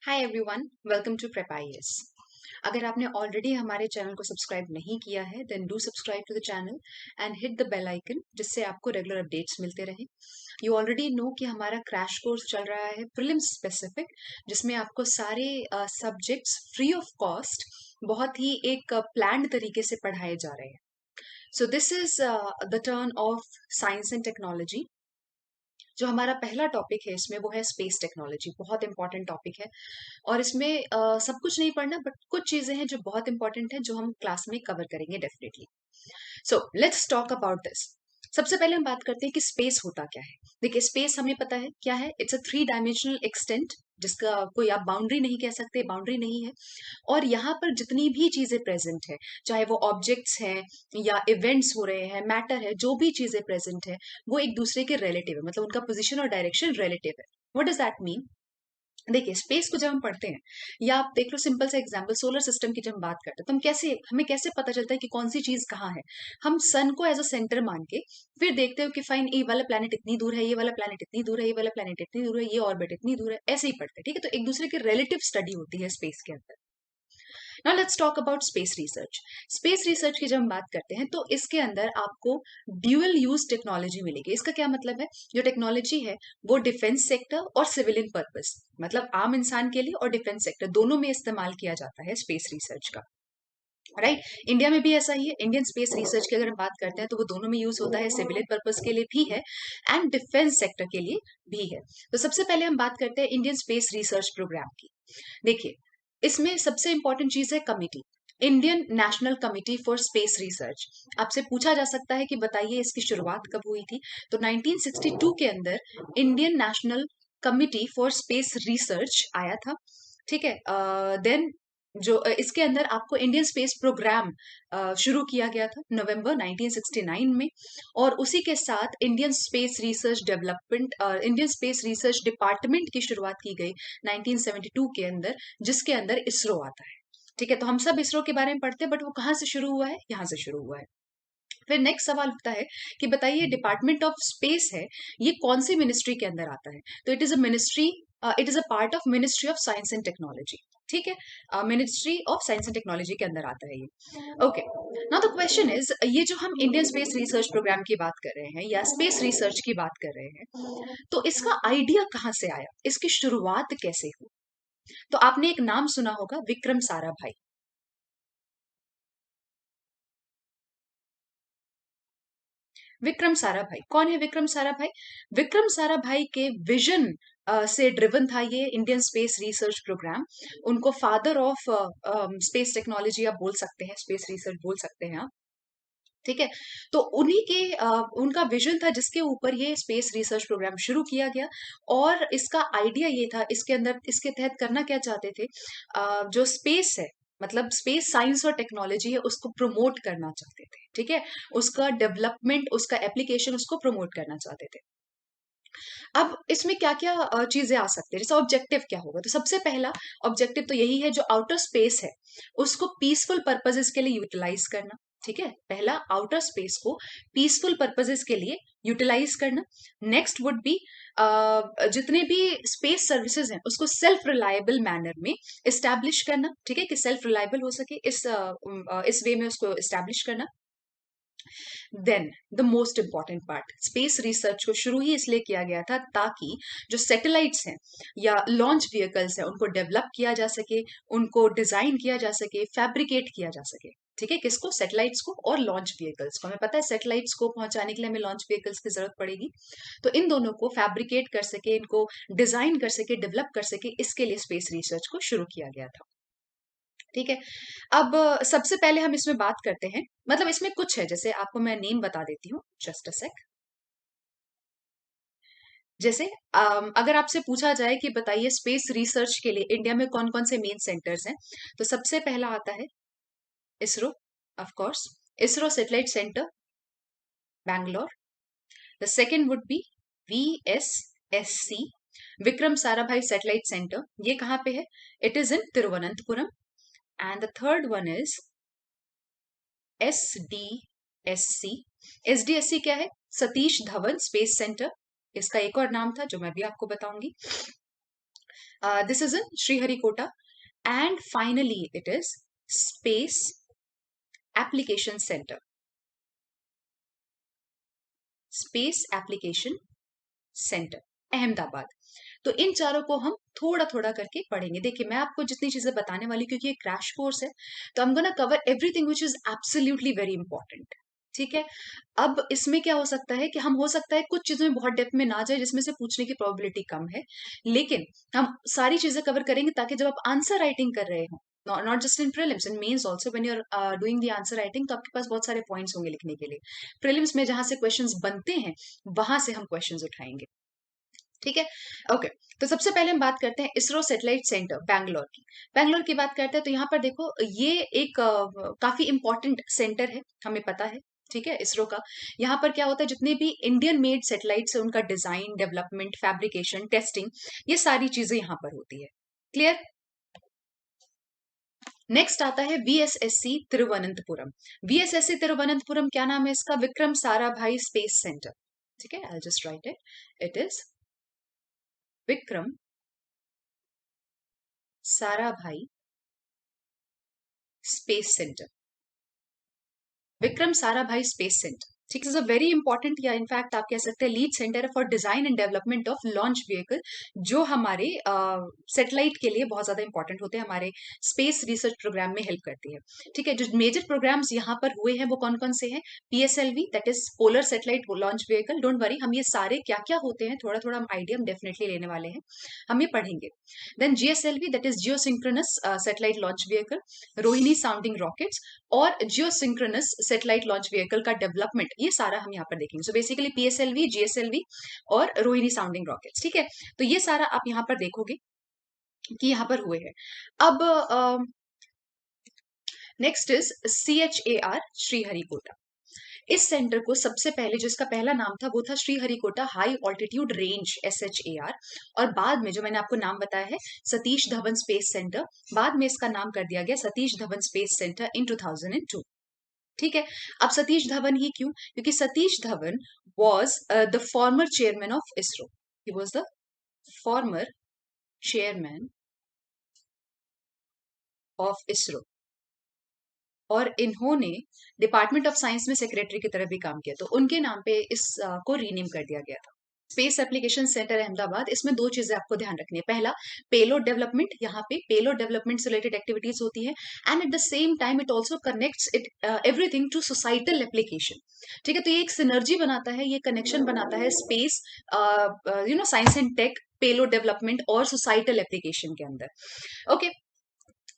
Hi everyone, welcome to prep IAS. अगर आपने already हमारे चैनल को सब्सक्राइब नहीं किया है then do subscribe to the channel and hit the bell icon, जिससे आपको रेगुलर अपडेट्स मिलते रहे। यू ऑलरेडी नो कि हमारा क्रैश कोर्स चल रहा है प्रीलिम्स स्पेसिफिक, जिसमें आपको सारे सब्जेक्ट्स फ्री ऑफ कॉस्ट बहुत ही एक प्लान्ड तरीके से पढ़ाए जा रहे हैं। So this is the turn off science and technology. जो हमारा पहला टॉपिक है इसमें वो है स्पेस टेक्नोलॉजी। बहुत इंपॉर्टेंट टॉपिक है और इसमें सब कुछ नहीं पढ़ना, बट कुछ चीजें हैं जो बहुत इंपॉर्टेंट है, जो हम क्लास में कवर करेंगे definitely. So let's talk about this. सबसे पहले हम बात करते हैं कि स्पेस होता क्या है। देखिए, स्पेस हमें पता है क्या है। It's a three dimensional extent, जिसका कोई आप बाउंड्री नहीं कह सकते, बाउंड्री नहीं है। और यहाँ पर जितनी भी चीजें प्रेजेंट है, चाहे वो ऑब्जेक्ट्स हैं या इवेंट्स हो रहे हैं, मैटर है, जो भी चीजें प्रेजेंट है वो एक दूसरे के रिलेटिव है, मतलब उनका पोजिशन और डायरेक्शन रिलेटिव है। What does that mean? देखिए, स्पेस को जब हम पढ़ते हैं, या आप देख लो सिंपल सा एग्जांपल, सोलर सिस्टम की जब हम बात करते हैं, तो हमें कैसे पता चलता है कि कौन सी चीज कहाँ है। हम सन को एज अ सेंटर मान के फिर देखते हो कि फाइन, ये वाला प्लेनेट इतनी दूर है, ये वाला प्लेनेट इतनी दूर है, ये वाला प्लेनेट इतनी दूर है, ये ऑर्बिट इतनी दूर है, ऐसे ही पढ़ते हैं। ठीक है, तो एक दूसरे के रिलेटिव स्टडी होती है स्पेस के अंदर। Now let's talk about space research. Space research की जब हम बात करते हैं तो इसके अंदर आपको ड्यूअल यूज टेक्नोलॉजी मिलेगी। इसका क्या मतलब है? जो टेक्नोलॉजी है वो डिफेंस सेक्टर और सिविलियन पर्पस, मतलब आम इंसान के लिए और डिफेंस सेक्टर दोनों में इस्तेमाल किया जाता है स्पेस रिसर्च का। राइट, इंडिया में भी ऐसा ही है। इंडियन स्पेस रिसर्च की अगर हम बात करते हैं तो वो दोनों में यूज होता है, सिविलियन पर्पस के लिए भी है एंड डिफेंस सेक्टर के लिए भी है। तो सबसे पहले हम बात करते हैं इंडियन स्पेस रिसर्च प्रोग्राम की। देखिए, इसमें सबसे इंपॉर्टेंट चीज है committee. Indian national committee for space research. आपसे पूछा जा सकता है कि बताइए इसकी शुरुआत कब हुई थी। तो 1962 के अंदर Indian national committee for space research आया था। ठीक है, देन जो इसके अंदर आपको इंडियन स्पेस प्रोग्राम शुरू किया गया था नवंबर 1969 में। और उसी के साथ Indian space research development, Indian space research department की शुरुआत की गई 1972 के अंदर, जिसके अंदर इसरो आता है। ठीक है, तो हम सब इसरो के बारे में पढ़ते हैं, बट वो कहाँ से शुरू हुआ है? यहाँ से शुरू हुआ है। फिर नेक्स्ट सवाल उठता है कि बताइए, डिपार्टमेंट ऑफ स्पेस है, ये कौन सी मिनिस्ट्री के अंदर आता है? तो it is a ministry, it is a part of ministry of science and technology. ठीक है, ministry of science and technology के अंदर आता है ये। Okay, now the question is, ये जो हम इंडियन स्पेस रिसर्च प्रोग्राम की बात कर रहे हैं या स्पेस रिसर्च की बात कर रहे हैं, तो इसका आइडिया कहाँ से आया, इसकी शुरुआत कैसे हुई? तो आपने एक नाम सुना होगा, विक्रम साराभाई। विक्रम साराभाई कौन है? विक्रम साराभाई, विक्रम साराभाई के विजन से ड्रिवन था ये इंडियन स्पेस रिसर्च प्रोग्राम। उनको फादर ऑफ स्पेस टेक्नोलॉजी आप बोल सकते हैं, स्पेस रिसर्च बोल सकते हैं आप। ठीक है, तो उन्हीं के उनका विजन था जिसके ऊपर ये स्पेस रिसर्च प्रोग्राम शुरू किया गया। और इसका आइडिया ये था, इसके अंदर इसके तहत करना क्या चाहते थे, जो स्पेस है, मतलब स्पेस साइंस और टेक्नोलॉजी है, उसको प्रमोट करना चाहते थे। ठीक है, उसका डेवलपमेंट, उसका एप्लीकेशन, उसको प्रमोट करना चाहते थे। अब इसमें क्या क्या चीजें आ सकती है, जैसे ऑब्जेक्टिव क्या होगा? तो सबसे पहला ऑब्जेक्टिव तो यही है, जो आउटर स्पेस है उसको पीसफुल पर्पजेस के लिए यूटिलाइज करना। ठीक है, पहला आउटर स्पेस को पीसफुल पर्पजेस के लिए यूटिलाइज करना। नेक्स्ट वुड बी, जितने भी स्पेस सर्विसेज हैं उसको सेल्फ रिलायबल मैनर में इस्टेब्लिश करना। ठीक है, कि सेल्फ रिलायबल हो सके, इस वे में उसको इस्टेब्लिश करना। Then the most important part, space research को शुरू ही इसलिए किया गया था ताकि जो सैटेलाइट्स हैं या लॉन्च व्हीकल्स हैं उनको डेवलप किया जा सके, उनको डिजाइन किया जा सके, फैब्रिकेट किया जा सके। ठीक है, किसको? सैटेलाइट्स को और लॉन्च व्हीकल्स को। हमें पता है सैटेलाइट्स को पहुंचाने के लिए हमें लॉन्च व्हीकल्स की जरूरत पड़ेगी, तो इन दोनों को फैब्रिकेट कर सके, इनको डिजाइन कर सके, डेवलप कर सके, इसके लिए स्पेस रिसर्च को शुरू किया गया था। ठीक है, अब सबसे पहले हम इसमें बात करते हैं, मतलब इसमें कुछ है, जैसे आपको मैं नेम बता देती हूँ, जस्ट अ सेक। जैसे अगर आपसे पूछा जाए कि बताइए स्पेस रिसर्च के लिए इंडिया में कौन कौन से मेन सेंटर्स हैं, तो सबसे पहला आता है ISRO, of course, ISRO satellite centre Bangalore. The second would be VSSC, Vikram Sarabhai satellite centre. ये कहाँ पे है? It is in Thiruvananthapuram. And the third one is SDSC। SDSC क्या है? Satish Dhawan space centre. इसका एक और नाम था जो मैं भी आपको बताऊंगी। This is in Sriharikota. And finally, it is Space Application Center. Space application centre, Ahmedabad. तो इन चारों को हम थोड़ा थोड़ा करके पढ़ेंगे। देखिए, मैं आपको जितनी चीजें बताने वाली, क्योंकि ये क्रैश कोर्स है, तो I am gonna cover everything which is absolutely very important. ठीक है। अब इसमें क्या हो सकता है कि हम, हो सकता है कुछ चीजों में बहुत डेप्थ में ना जाए जिसमें से पूछने की प्रोबेबिलिटी कम है, लेकिन हम सारी चीजें कवर करेंगे ताकि जब आप आंसर राइटिंग कर रहे हो, not just in prelims, in mains also, when you are doing the answer writing, तो आपके पास बहुत सारे पॉइंट्स होंगे लिखने के लिए। प्रीलिम्स में जहां से क्वेश्चंस बनते हैं, वहां से हम क्वेश्चंस उठाएंगे। ठीक है। ओके। तो सबसे पहले हम बात करते हैं इसरो सैटेलाइट सेंटर बैंगलोर की। बैंगलोर की बात करते हैं तो यहाँ पर देखो, ये एक काफी इंपॉर्टेंट सेंटर है, हमें पता है। ठीक है, इसरो का। यहाँ पर क्या होता है, जितने भी इंडियन मेड सैटेलाइट्स है, उनका डिजाइन, डेवलपमेंट, फैब्रिकेशन, टेस्टिंग, ये सारी चीजें यहाँ पर होती है। क्लियर। नेक्स्ट आता है वीएसएससी तिरुवनंतपुरम। वीएसएससी तिरुवनंतपुरम, क्या नाम है इसका? Vikram Sarabhai space centre. ठीक है, I just right it. It is Vikram Sarabhai space centre. Vikram Sarabhai space centre, ठीक, इज अ वेरी इंपॉर्टेंट, या इनफैक्ट आप कह सकते हैं lead centre for design and development of launch vehicle, जो हमारे सैटेलाइट के लिए बहुत ज्यादा इंपॉर्टेंट होते हैं, हमारे स्पेस रिसर्च प्रोग्राम में हेल्प करती है। ठीक है, जो मेजर प्रोग्राम्स यहाँ पर हुए हैं वो कौन कौन से हैं? PSLV, that is polar satellite launch vehicle. Don't worry, हम ये सारे क्या क्या होते हैं, थोड़ा थोड़ा हम आइडिया हम डेफिनेटली लेने वाले हैं, हम ये पढ़ेंगे। Then GSLV, that is geosynchronous satellite launch vehicle, Rohini sounding rockets, और geosynchronous satellite launch vehicle का डेवलपमेंट, ये सारा हम यहाँ पर देखेंगे। सो बेसिकली पीएसएलवी, जीएसएलवी और रोहिणी साउंडिंग रॉकेट्स। ठीक है, तो ये सारा आप यहाँ पर देखोगे कि यहाँ पर हुए हैं। अब नेक्स्ट इज CHAR, श्रीहरिकोटा। इस सेंटर को सबसे पहले, जिसका पहला नाम था वो था Sriharikota high altitude range, SHAR, और बाद में जो मैंने आपको नाम बताया है सतीश धवन स्पेस सेंटर, बाद में इसका नाम कर दिया गया सतीश धवन स्पेस सेंटर इन 2002। ठीक है। अब सतीश धवन ही क्यों? क्योंकि Satish Dhawan was the former chairman of ISRO. He was the former chairman of ISRO, और इन्होंने डिपार्टमेंट ऑफ साइंस में सेक्रेटरी की तरह भी काम किया, तो उनके नाम पे इस को रीनेम कर दिया गया था। स्पेस एप्लीकेशन सेंटर अहमदाबाद, इसमें दो चीजें आपको ध्यान रखनी है। पहला, पेलोड डेवलपमेंट, यहाँ पे पेलोड डेवलपमेंट से रिलेटेड एक्टिविटीज होती है, and at the same time it also connects it everything to societal application. ठीक है, तो ये एक सिनर्जी बनाता है, ये कनेक्शन बनाता है space, science and tech, payload development और सोसाइटल एप्लीकेशन के अंदर। ओके।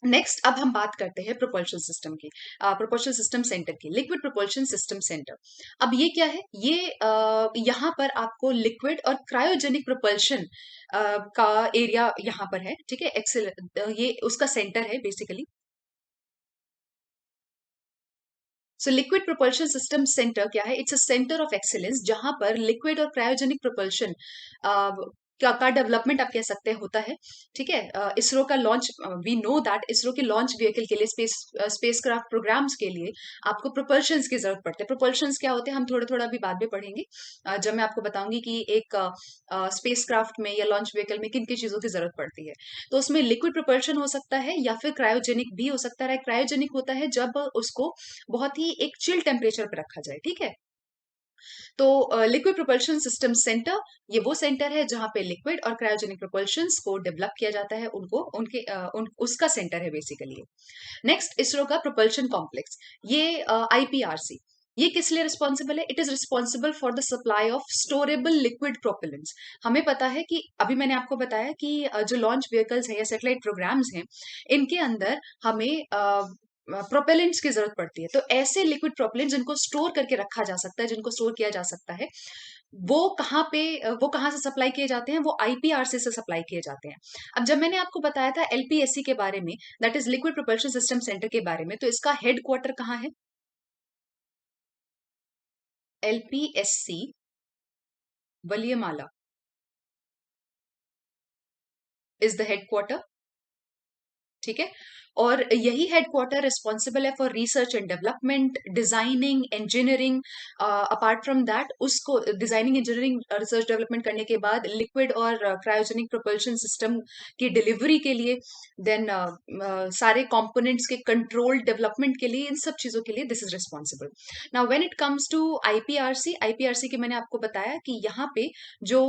नेक्स्ट, अब हम बात करते हैं प्रोपल्शन सिस्टम की, प्रोपल्शन सिस्टम सेंटर की, लिक्विड प्रोपल्शन सिस्टम सेंटर। अब ये क्या है? ये यहाँ पर आपको लिक्विड और क्रायोजेनिक प्रोपल्शन का एरिया यहाँ पर है। ठीक है, एक्सेल, ये उसका सेंटर है basically. So liquid propulsion system centre क्या है? It's a centre of excellence, जहां पर लिक्विड और क्रायोजेनिक प्रोपल्शन का डेवलपमेंट आप कह सकते हैं होता है। ठीक है, इसरो का launch, we know that ISRO के लॉन्च व्हीकल के लिए, स्पेसक्राफ्ट प्रोग्राम्स के लिए आपको प्रोपल्शंस की जरूरत पड़ती है। प्रोपल्शंस क्या होते हैं, हम थोड़ा थोड़ा भी बाद में पढ़ेंगे, जब मैं आपको बताऊंगी कि एक स्पेसक्राफ्ट में या लॉन्च व्हीकल में किन किन चीजों की जरूरत पड़ती है। तो उसमें लिक्विड प्रोपल्शन हो सकता है या फिर क्रायोजेनिक भी हो सकता है। क्रायोजेनिक होता है जब उसको बहुत ही एक चिल टेम्परेचर पर रखा जाए। ठीक है, तो लिक्विड प्रोपल्शन सिस्टम सेंटर, ये वो सेंटर है जहां पे लिक्विड और क्रायोजेनिक प्रोपल्शंस को डेवलप किया जाता है, उनको उनके उसका सेंटर है बेसिकली। नेक्स्ट, इसरो का प्रोपल्शन कॉम्प्लेक्स, ये IPRC, ये किस लिए रिस्पॉन्सिबल है? It is responsible for the supply of storable liquid propellants. हमें पता है कि अभी मैंने आपको बताया कि जो लॉन्च व्हीकल्स हैं या सैटेलाइट प्रोग्राम्स हैं, इनके अंदर हमें प्रोपेलेंट्स की जरूरत पड़ती है। तो ऐसे लिक्विड प्रोपेलेंट्स जिनको स्टोर करके रखा जा सकता है, जिनको स्टोर किया जा सकता है, वो कहाँ पे, वो कहाँ से सप्लाई किए जाते हैं? वो IPRC से सप्लाई किए जाते हैं। अब जब मैंने आपको बताया था LPSC के बारे में, that is liquid propulsion system centre के बारे में, तो इसका हेड क्वार्टर कहाँ है? LPSC Valiamala is the headquarter, ठीक है। और यही हेडक्वार्टर रिस्पॉन्सिबल है for research and development, designing, engineering. Apart from that, उसको डिजाइनिंग, इंजीनियरिंग, रिसर्च डेवलपमेंट करने के बाद लिक्विड और क्रायोजेनिक प्रोपल्शन सिस्टम की डिलीवरी के लिए, देन सारे कंपोनेंट्स के कंट्रोल डेवलपमेंट के लिए, इन सब चीजों के लिए this is responsible. Now when it comes to IPRC, IPRC के मैंने आपको बताया कि यहाँ पे जो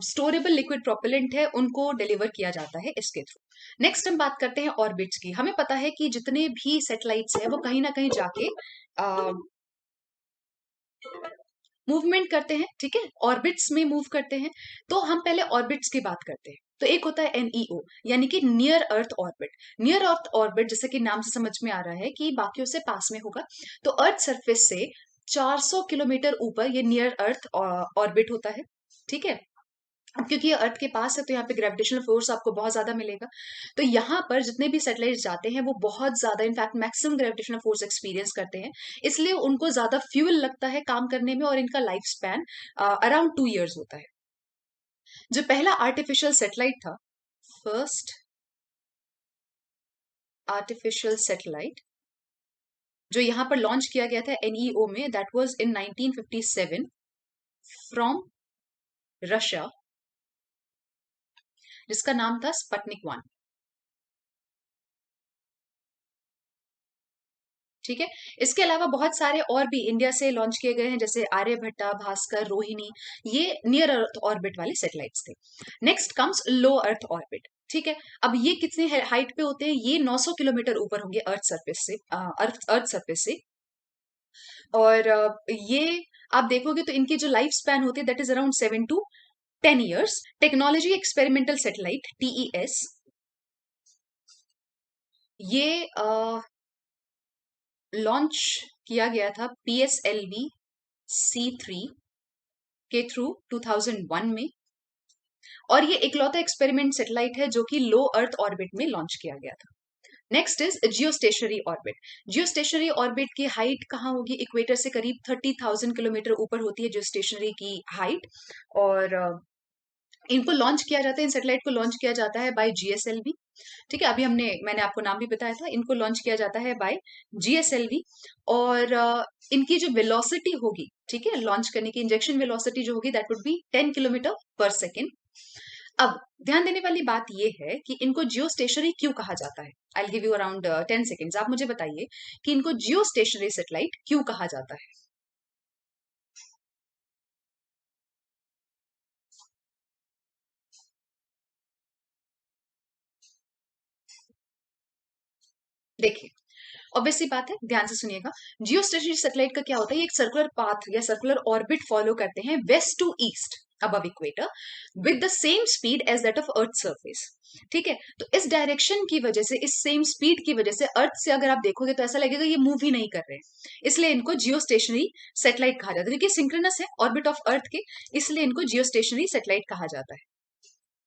स्टोरेबल लिक्विड प्रोपेलेंट है उनको डिलीवर किया जाता है इसके थ्रू। नेक्स्ट हम बात करते हैं ऑर्बिट्स की। हमें पता है कि जितने भी सैटेलाइट्स हैं वो कहीं ना कहीं जाके मूवमेंट करते हैं, ठीक है, ऑर्बिट्स में मूव करते हैं। तो हम पहले ऑर्बिट्स की बात करते हैं। तो एक होता है एनईओ, यानी कि near earth orbit. Near earth orbit, जैसे कि नाम से समझ में आ रहा है कि बाकियों से पास में होगा। तो अर्थ सरफेस से 400 किलोमीटर ऊपर ये नियर अर्थ ऑर्बिट होता है, ठीक है। अब क्योंकि ये अर्थ के पास है तो यहाँ पे ग्रेविटेशनल फोर्स आपको बहुत ज्यादा मिलेगा। तो यहाँ पर जितने भी सैटेलाइट्स जाते हैं वो बहुत ज्यादा, in fact maximum gravitational force experience करते हैं, इसलिए उनको ज्यादा फ्यूल लगता है काम करने में, और इनका लाइफ स्पैन अराउंड 2 years होता है। जो पहला आर्टिफिशियल सैटेलाइट था, फर्स्ट आर्टिफिशियल सैटेलाइट जो यहाँ पर लॉन्च किया गया था एनईओ में, that was in 1957 from Russia, जिसका नाम था स्पुतनिक 1। ठीक है। इसके अलावा बहुत सारे और भी इंडिया से लॉन्च किए गए हैं, जैसे आर्यभट्टा, भास्कर, रोहिणी। ये नियर अर्थ ऑर्बिट वाले सैटेलाइट्स थे। नेक्स्ट कम्स लो अर्थ ऑर्बिट, ठीक है। अब ये कितने हाइट पे होते हैं? ये 900 किलोमीटर ऊपर होंगे अर्थ सरफेस से, अर्थ सरफेस से। और ये आप देखोगे तो इनकी जो लाइफ स्पैन होती है that is around 7 to 10 years। Technology experimental satellite, TES, ये लॉन्च किया गया था पीएसएलवी C3 के थ्रू 2001 में। और ये इकलौता एक्सपेरिमेंट सैटेलाइट है जो कि लो अर्थ ऑर्बिट में लॉन्च किया गया था। Next is Jio stationery orbit. Jio stationery orbit की हाइट कहाँ होगी? इक्वेटर से करीब 30,000 किलोमीटर ऊपर होती है जियो स्टेशनरी की हाइट। और इनको लॉन्च किया जाता है, इन सैटेलाइट को लॉन्च किया जाता है बाय जीएसएलवी, ठीक है। अभी मैंने आपको नाम भी बताया था, इनको लॉन्च किया जाता है बाय जीएसएलवी। और इनकी जो वेलोसिटी होगी, ठीक है, लॉन्च करने की इंजेक्शन वेलोसिटी जो होगी दैट वुड बी 10 किलोमीटर पर सेकेंड। अब ध्यान देने वाली बात यह है कि इनको जियो स्टेशनरी क्यों कहा जाता है। I give you around 10 seconds, आप मुझे बताइए कि इनको जियो स्टेशनरी सैटेलाइट क्यों कहा जाता है। देखिए, ऑब्वियसली बात है, ध्यान से सुनिएगा। जियो स्टेशनरी सैटेलाइट का क्या होता है? ये एक सर्कुलर पाथ या सर्कुलर ऑर्बिट फॉलो करते हैं west to east above equator with the same speed as that of earth surface, ठीक है। तो इस डायरेक्शन की वजह से, इस सेम स्पीड की वजह से अर्थ से अगर आप देखोगे तो ऐसा लगेगा ये मूव ही नहीं कर रहे हैं, इसलिए इनको जियो स्टेशनरी सैटेलाइट कहा जाता है, क्योंकि सिंक्रोनस है ऑर्बिट ऑफ अर्थ के, इसलिए इनको जियो स्टेशनरी सैटेलाइट कहा जाता है,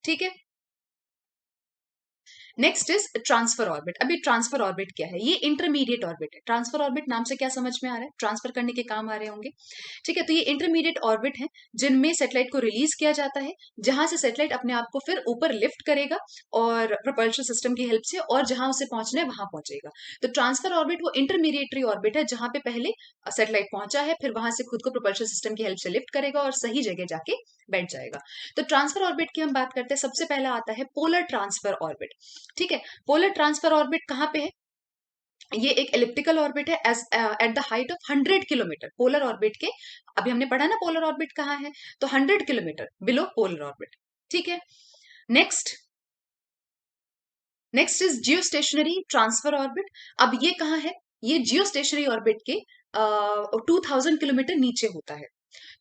ठीक है। Next is transfer orbit. अभी ट्रांसफर ऑर्बिट क्या है? ये इंटरमीडिएट ऑर्बिट है। ट्रांसफर ऑर्बिट नाम से क्या समझ में आ रहा है? ट्रांसफर करने के काम आ रहे होंगे, ठीक है। तो ये इंटरमीडिएट ऑर्बिट है जिनमें सैटेलाइट को रिलीज किया जाता है, जहां से सैटेलाइट अपने आप को फिर ऊपर लिफ्ट करेगा और प्रोपल्शन सिस्टम की हेल्प से, और जहां उसे पहुंचना है वहां पहुंचेगा। तो ट्रांसफर ऑर्बिट वो इंटरमीडिएटरी ऑर्बिट है जहां पे पहले सैटेलाइट पहुंचा है, फिर वहां से खुद को प्रोपल्शन सिस्टम की हेल्प से लिफ्ट करेगा और सही जगह जाके बैठ जाएगा। तो ट्रांसफर ऑर्बिट की हम बात करते हैं, सबसे पहला आता है पोलर ट्रांसफर ऑर्बिट, ठीक है। पोलर ट्रांसफर ऑर्बिट कहाँ पे है? ये एक एलिप्टिकल ऑर्बिट है as at the height of 100 kilometre polar orbit के। अभी हमने पढ़ा ना पोलर ऑर्बिट कहाँ है, तो 100 किलोमीटर बिलो पोलर ऑर्बिट, ठीक है। Next next is Jio stationery transfer orbit. अब ये कहाँ है? ये जियो स्टेशनरी ऑर्बिट के 2000 किलोमीटर नीचे होता है।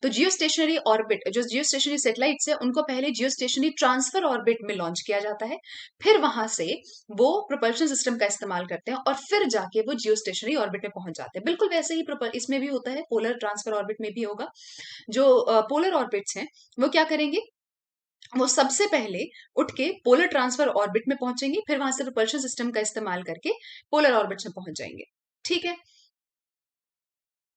तो जियो स्टेशनरी ऑर्बिट, जो जियो स्टेशनरी सैटेलाइट्स है, उनको पहले जियो स्टेशनरी ट्रांसफर ऑर्बिट में लॉन्च किया जाता है, फिर वहां से वो प्रोपल्शन सिस्टम का इस्तेमाल करते हैं और फिर जाके वो जियो स्टेशनरी ऑर्बिट में पहुंच जाते हैं। बिल्कुल वैसे ही इसमें भी होता है, पोलर ट्रांसफर ऑर्बिट में भी होगा। जो पोलर ऑर्बिट्स हैं वो क्या करेंगे? वो सबसे पहले उठ के पोलर ट्रांसफर ऑर्बिट में पहुंचेंगे, फिर वहां से प्रोपल्शन सिस्टम का इस्तेमाल करके पोलर ऑर्बिट में पहुंच जाएंगे, ठीक है,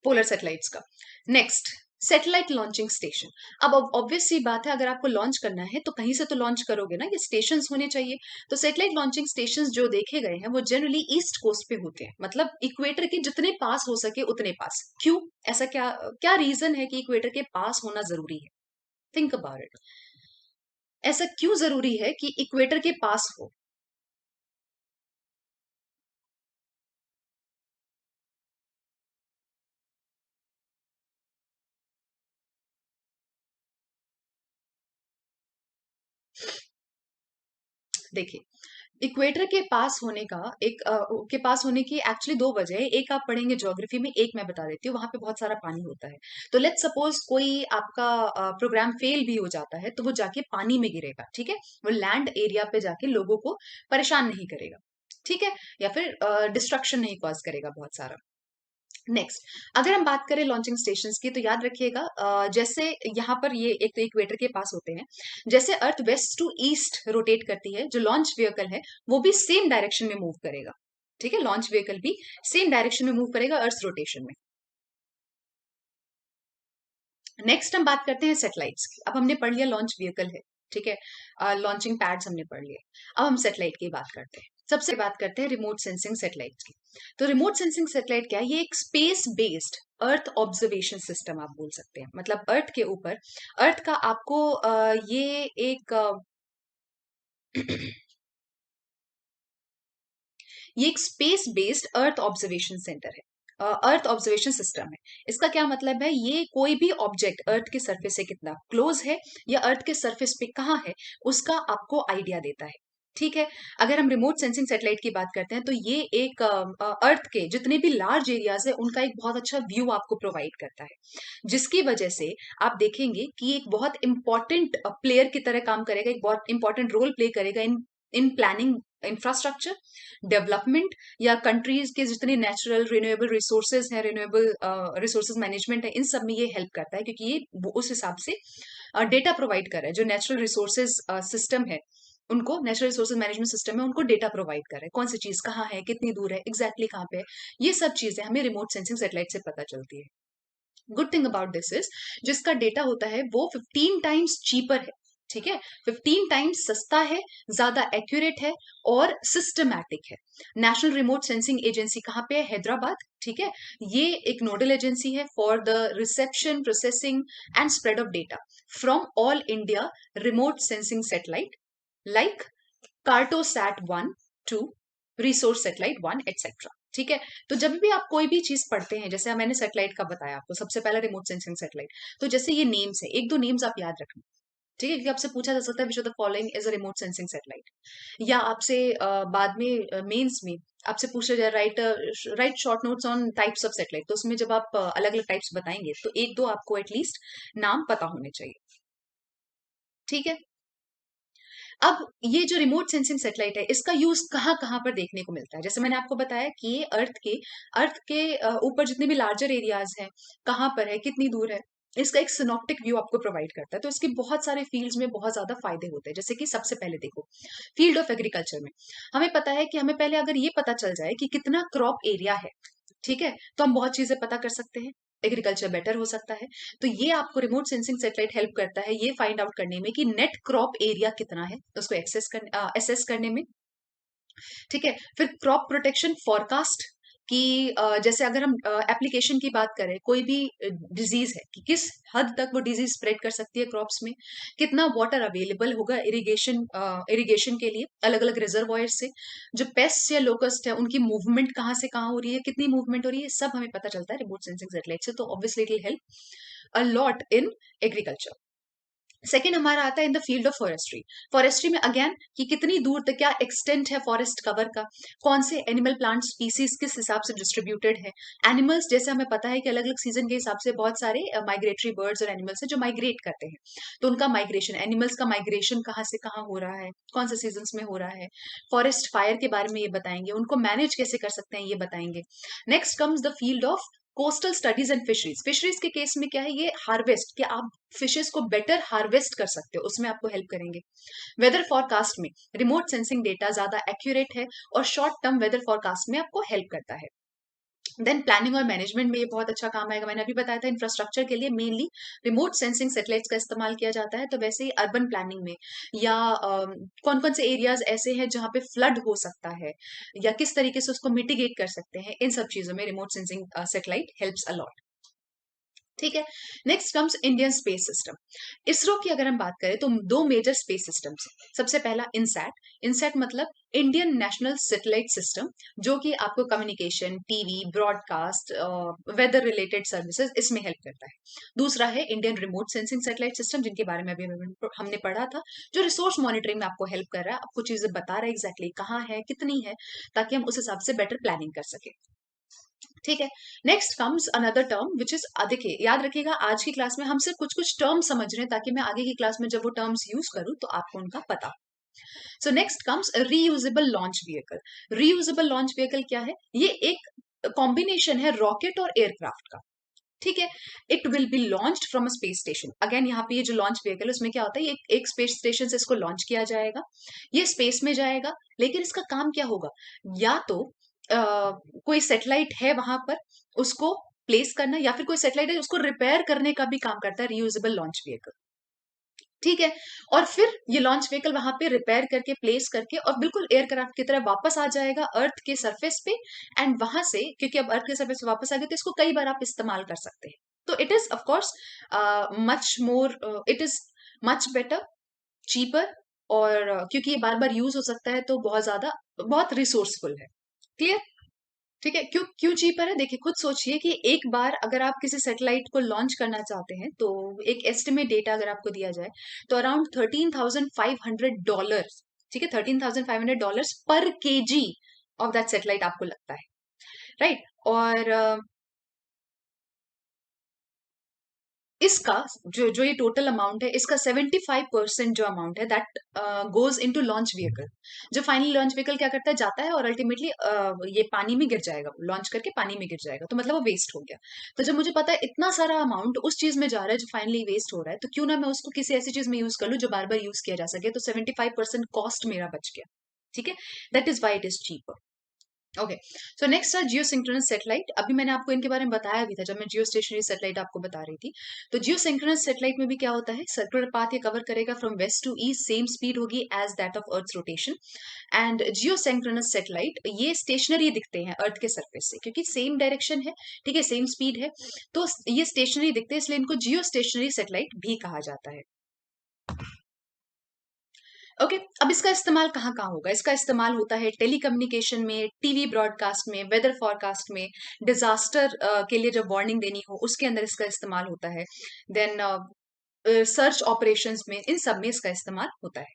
पोलर सैटेलाइट्स का। Next satellite launching station. अब ऑब्वियस सी बात है, अगर आपको लॉन्च करना है तो कहीं से तो लॉन्च करोगे ना, ये स्टेशंस होने चाहिए। तो सैटेलाइट लॉन्चिंग स्टेशंस जो देखे गए हैं वो जनरली ईस्ट कोस्ट पे होते हैं, मतलब इक्वेटर के जितने पास हो सके उतने पास। क्यों? ऐसा क्या क्या रीजन है कि इक्वेटर के पास होना जरूरी है? Think about it. ऐसा क्यों जरूरी है कि इक्वेटर के पास हो? देखिए, इक्वेटर के पास होने का के पास होने की एक्चुअली दो वजह है। एक आप पढ़ेंगे ज्योग्राफी में, एक मैं बता देती हूँ। वहां पे बहुत सारा पानी होता है। तो लेट्स सपोज कोई आपका प्रोग्राम फेल भी हो जाता है तो वो जाके पानी में गिरेगा, ठीक है? वो लैंड एरिया पे जाके लोगों को परेशान नहीं करेगा, ठीक है? या फिर डिस्ट्रक्शन नहीं कॉज करेगा बहुत सारा। नेक्स्ट, अगर हम बात करें लॉन्चिंग स्टेशंस की, तो याद रखिएगा, जैसे यहाँ पर ये एक तो इक्वेटर के पास होते हैं। जैसे अर्थ वेस्ट टू ईस्ट रोटेट करती है, जो लॉन्च व्हीकल है वो भी सेम डायरेक्शन में मूव करेगा। ठीक है, लॉन्च व्हीकल भी सेम डायरेक्शन में मूव करेगा अर्थ रोटेशन में। नेक्स्ट हम बात करते हैं सैटेलाइट्स की। अब हमने पढ़ लिया लॉन्च व्हीकल है, ठीक है, लॉन्चिंग पैड्स हमने पढ़ लिए। अब हम सैटेलाइट की बात करते हैं। सबसे बात करते हैं रिमोट सेंसिंग सैटेलाइट की। तो रिमोट सेंसिंग सैटेलाइट क्या है? ये एक space based earth observation system आप बोल सकते हैं। मतलब अर्थ के ऊपर, अर्थ का आपको ये एक ये एक space based earth observation centre है, अर्थ ऑब्जर्वेशन सिस्टम है। इसका क्या मतलब है? ये कोई भी ऑब्जेक्ट अर्थ के सरफेस से कितना क्लोज है या अर्थ के सरफेस पे कहाँ है, उसका आपको आइडिया देता है। ठीक है, अगर हम रिमोट सेंसिंग सैटेलाइट की बात करते हैं तो ये एक अर्थ के जितने भी लार्ज एरियाज है उनका एक बहुत अच्छा व्यू आपको प्रोवाइड करता है, जिसकी वजह से आप देखेंगे कि एक बहुत इंपॉर्टेंट प्लेयर की तरह काम करेगा, एक बहुत इंपॉर्टेंट रोल प्ले करेगा इन इन प्लानिंग इंफ्रास्ट्रक्चर डेवलपमेंट, या कंट्रीज के जितने नेचुरल रिन्यूएबल रिसोर्सेज हैं, रिन्यूएबल रिसोर्सेज मैनेजमेंट है, इन सब में ये हेल्प करता है, क्योंकि ये उस हिसाब से डेटा प्रोवाइड कर रहा है। जो नेचुरल रिसोर्सेज सिस्टम है, उनको नेचुरल रिसोर्सेज मैनेजमेंट सिस्टम है, उनको डेटा प्रोवाइड कर रहा है, कौन सी चीज कहाँ है, कितनी दूर है, एग्जैक्टली कहाँ पे है। ये सब चीजें हमें रिमोट सेंसिंग सैटेलाइट से पता चलती है। Good thing about this is, जिसका डेटा होता है वो 15 टाइम्स चीपर है। ठीक है, 15 टाइम्स सस्ता है, ज्यादा एक्यूरेट है और सिस्टमैटिक है। नेशनल रिमोट सेंसिंग एजेंसी कहाँ पे है? हैदराबाद। ठीक है, ये एक नोडल एजेंसी है for the reception, processing and spread of data from all India remote sensing satellite like Cartosat 1, 2, resource satellite 1, etcetera. ठीक है, तो जब भी आप कोई भी चीज पढ़ते हैं, जैसे मैंने सैटेलाइट का बताया आपको, सबसे पहला रिमोट सेंसिंग सैटेलाइट, तो जैसे ये नेम्स है, एक दो नेम्स आप याद रखना। ठीक है, क्योंकि आपसे पूछा जा सकता है which of the following is a remote sensing satellite, या आपसे बाद में मेंस में आपसे पूछा जाए right right short notes on types of satellite, तो उसमें जब आप अलग अलग टाइप्स बताएंगे तो एक दो आपको एटलीस्ट नाम पता होने चाहिए। ठीक है, अब ये जो रिमोट सेंसिंग सैटेलाइट है, इसका यूज कहाँ कहाँ पर देखने को मिलता है? जैसे मैंने आपको बताया कि ये अर्थ के ऊपर जितने भी लार्जर एरियाज हैं, कहाँ पर है, कितनी दूर है, इसका एक सिनॉप्टिक व्यू आपको प्रोवाइड करता है। तो इसके बहुत सारे फील्ड्स में बहुत ज्यादा फायदे होते हैं। जैसे कि सबसे पहले देखो, फील्ड ऑफ एग्रीकल्चर में हमें पता है कि हमें पहले अगर ये पता चल जाए कि कितना क्रॉप एरिया है, ठीक है, तो हम बहुत चीजें पता कर सकते हैं, एग्रीकल्चर बेटर हो सकता है। तो ये आपको रिमोट सेंसिंग सैटेलाइट हेल्प करता है ये फाइंड आउट करने में कि नेट क्रॉप एरिया कितना है, उसको एसेस करने में। ठीक है, फिर क्रॉप प्रोटेक्शन फोरकास्ट कि जैसे अगर हम एप्लीकेशन की बात करें, कोई भी डिजीज है कि किस हद तक वो डिजीज स्प्रेड कर सकती है क्रॉप्स में, कितना वाटर अवेलेबल होगा इरिगेशन के लिए अलग अलग रिजर्वॉयर से, जो पेस्ट या लोकस्ट है उनकी मूवमेंट कहाँ से कहाँ हो रही है, कितनी मूवमेंट हो रही है, सब हमें पता चलता है रिमोट सेंसिंग सैटेलाइट से। तो obviously it will help a lot in agriculture. Second हमारा आता है in the field of forestry. Forestry में अगेन कि कितनी दूर तक क्या एक्सटेंट है फॉरेस्ट कवर का, कौन से एनिमल प्लांट स्पीसीज किस हिसाब से डिस्ट्रीब्यूटेड है। एनिमल्स जैसे हमें पता है कि अलग अलग सीजन के हिसाब से बहुत सारे माइग्रेटरी बर्ड्स और एनिमल्स हैं जो माइग्रेट करते हैं। तो उनका माइग्रेशन, एनिमल्स का माइग्रेशन कहाँ से कहाँ हो रहा है, कौन से सीजन में हो रहा है। फॉरेस्ट फायर के बारे में ये बताएंगे, उनको मैनेज कैसे कर सकते हैं ये बताएंगे। Next comes the field of coastal studies and fisheries. Fisheries के केस में क्या है? ये हार्वेस्ट, कि आप फिशेस को बेटर हार्वेस्ट कर सकते हो, उसमें आपको हेल्प करेंगे। वेदर फॉरकास्ट में रिमोट सेंसिंग डेटा ज्यादा एक्यूरेट है और शॉर्ट टर्म वेदर फॉरकास्ट में आपको हेल्प करता है। देन प्लानिंग और मैनेजमेंट में ये बहुत अच्छा काम आएगा। मैंने अभी बताया था इंफ्रास्ट्रक्चर के लिए मेनली रिमोट सेंसिंग सैटेलाइट्स का इस्तेमाल किया जाता है, तो वैसे ही अर्बन प्लानिंग में या कौन कौन से एरियाज ऐसे हैं जहाँ पे फ्लड हो सकता है या किस तरीके से उसको मिटिगेट कर सकते हैं, इन सब चीजों में remote sensing satellite helps a lot. ठीक है। Next comes Indian space system. ISRO की अगर हम बात करें तो दो मेजर स्पेस सिस्टम्स हैं। सबसे पहला इनसैट। इनसैट मतलब इंडियन नेशनल सैटेलाइट सिस्टम, जो कि आपको communication, TV, broadcast, weather related services इसमें हेल्प करता है। दूसरा है Indian remote sensing satellite system, जिनके बारे में अभी हमने पढ़ा था, जो रिसोर्स मॉनिटरिंग में आपको हेल्प कर रहा है, आपको चीजें बता रहा है एग्जैक्टली कहाँ है, कितनी है, ताकि हम उस हिसाब से बेटर प्लानिंग कर सके। ठीक है। Next comes another term which is, देखिए याद रखिएगा आज की क्लास में हम सिर्फ कुछ कुछ टर्म समझ रहे हैं, ताकि मैं आगे की क्लास में जब वो टर्म्स यूज करूं तो आपको उनका पता। So next comes reusable launch vehicle. Reusable launch vehicle क्या है? ये एक कॉम्बिनेशन है रॉकेट और एयरक्राफ्ट का। ठीक है। It will be launched from a space station. Again यहाँ पे ये जो लॉन्च व्हीकल है उसमें क्या होता है, एक स्पेस स्टेशन से इसको लॉन्च किया जाएगा, ये स्पेस में जाएगा, लेकिन इसका काम क्या होगा? या तो कोई सैटेलाइट है वहां पर, उसको प्लेस करना, या फिर कोई सैटेलाइट है उसको रिपेयर करने का भी काम करता है रीयूजेबल लॉन्च व्हीकल। ठीक है। और फिर ये लॉन्च व्हीकल वहां पे रिपेयर करके, प्लेस करके, और बिल्कुल एयरक्राफ्ट की तरह वापस आ जाएगा अर्थ के सरफेस पे। एंड वहां से, क्योंकि अब अर्थ के सरफेस पे वापस आ गए, तो इसको कई बार आप इस्तेमाल कर सकते हैं। तो it is of course much more, it is much better, cheaper, और क्योंकि ये बार बार यूज हो सकता है, तो बहुत ज्यादा, बहुत रिसोर्सफुल है। क्लियर? ठीक है। क्यों क्यों चीपर है? देखिए, खुद सोचिए कि एक बार अगर आप किसी सैटेलाइट को लॉन्च करना चाहते हैं, तो एक एस्टिमेट डेटा अगर आपको दिया जाए, तो अराउंड $13,500, ठीक है, $13,500 पर केजी ऑफ दैट सैटेलाइट आपको लगता है, राइट? और इसका जो जो ये टोटल अमाउंट है, इसका 75% जो अमाउंट है that goes into launch vehicle. जो फाइनली लॉन्च व्हीकल क्या करता है, जाता है और अल्टीमेटली ये पानी में गिर जाएगा, लॉन्च करके पानी में गिर जाएगा, तो मतलब वो वेस्ट हो गया। तो जब मुझे पता है इतना सारा अमाउंट उस चीज में जा रहा है जो फाइनली वेस्ट हो रहा है, तो क्यों ना मैं उसको किसी ऐसी चीज में यूज कर लूं जो बार बार यूज किया जा सके, तो 75% कॉस्ट मेरा बच गया। ठीक है। That is why it is cheaper. Okay. So next है जियो सिंक्रोनस सैटेलाइट। अभी मैंने आपको इनके बारे में बताया भी था जब मैं जियो स्टेशनरी सैटेलाइट आपको बता रही थी। तो जियो सिंक्रोनस सैटेलाइट में भी क्या होता है, सर्कुलर पाथ ये कवर करेगा from west to east, same speed होगी as that of earth rotation. And geosynchronous satellite ये स्टेशनरी दिखते हैं अर्थ के सरफेस से, क्योंकि सेम डायरेक्शन है, ठीक है, सेम स्पीड है, तो ये स्टेशनरी दिखते हैं, इसलिए इनको जियो स्टेशनरी सैटेलाइट भी कहा जाता है। ओके। अब इसका इस्तेमाल कहाँ कहाँ होगा? इसका इस्तेमाल होता है टेलीकम्युनिकेशन में, टीवी ब्रॉडकास्ट में, वेदर फॉरकास्ट में, डिजास्टर के लिए जब वार्निंग देनी हो उसके अंदर इसका इस्तेमाल होता है। देन सर्च ऑपरेशंस में, इन सब में इसका इस्तेमाल होता है।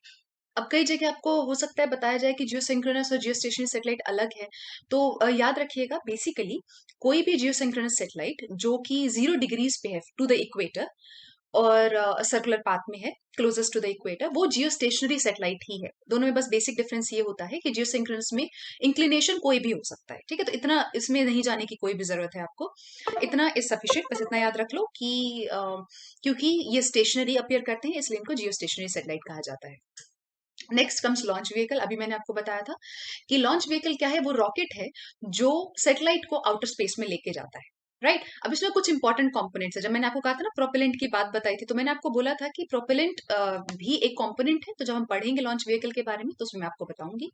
अब कई जगह आपको हो सकता है बताया जाए कि जियो सिंक्रोनस और जियो स्टेशनरी सैटेलाइट अलग है, तो याद रखिएगा बेसिकली कोई भी जियो सिंक्रोनस सैटेलाइट जो कि 0 डिग्रीज पे है टू द इक्वेटर और सर्कुलर पाथ में है क्लोजेस्ट टू द इक्वेटर, वो जियो स्टेशनरी सैटेलाइट ही है। दोनों में बस बेसिक डिफरेंस ये होता है कि जियो सिंक्रोनस में इंक्लिनेशन कोई भी हो सकता है। ठीक है। तो इतना इसमें नहीं जाने की कोई भी जरूरत है आपको, इतना इज सफिशिएंट। बस इतना याद रख लो कि क्योंकि ये स्टेशनरी अपियर करते हैं, इसलिए इनको जियो स्टेशनरी सैटेलाइट कहा जाता है। Next comes launch vehicle. अभी मैंने आपको बताया था कि लॉन्च व्हीकल क्या है, वो रॉकेट है जो सैटेलाइट को आउटर स्पेस में लेके जाता है, राइट? अब इसमें कुछ इंपॉर्टेंट कंपोनेंट्स है। जब मैंने आपको कहा था ना प्रोपेलेंट की बात बताई थी, तो मैंने आपको बोला था कि प्रोपेलेंट भी एक कंपोनेंट है। तो जब हम पढ़ेंगे लॉन्च व्हीकल के बारे में तो उसमें मैं आपको बताऊंगी।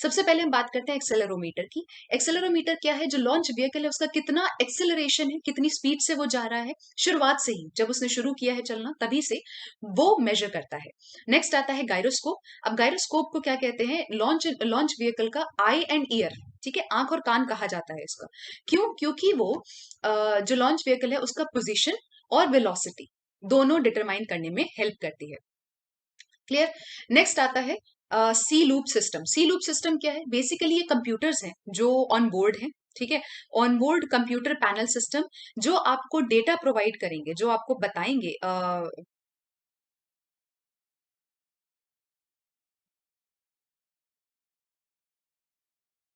सबसे पहले हम बात करते हैं एक्सेलरोमीटर की। एक्सेलरोमीटर क्या है? जो लॉन्च व्हीकल है उसका कितना एक्सेलरेशन है, कितनी स्पीड से वो जा रहा है, शुरुआत से ही जब उसने शुरू किया है चलना तभी से वो मेजर करता है। नेक्स्ट आता है गायरोस्कोप। अब गायरोस्कोप को क्या कहते हैं? लॉन्च लॉन्च व्हीकल का आई एंड ईयर, ठीक है, आंख और कान कहा जाता है इसका। क्यों? क्योंकि वो जो लॉन्च व्हीकल है उसका पोजीशन और वेलोसिटी दोनों डिटरमाइन करने में हेल्प करती है। क्लियर? नेक्स्ट आता है सी लूप सिस्टम। सी लूप सिस्टम क्या है? बेसिकली ये कंप्यूटर्स हैं जो ऑन बोर्ड हैं, ठीक है, on board computer panel system, जो आपको डेटा प्रोवाइड करेंगे, जो आपको बताएंगे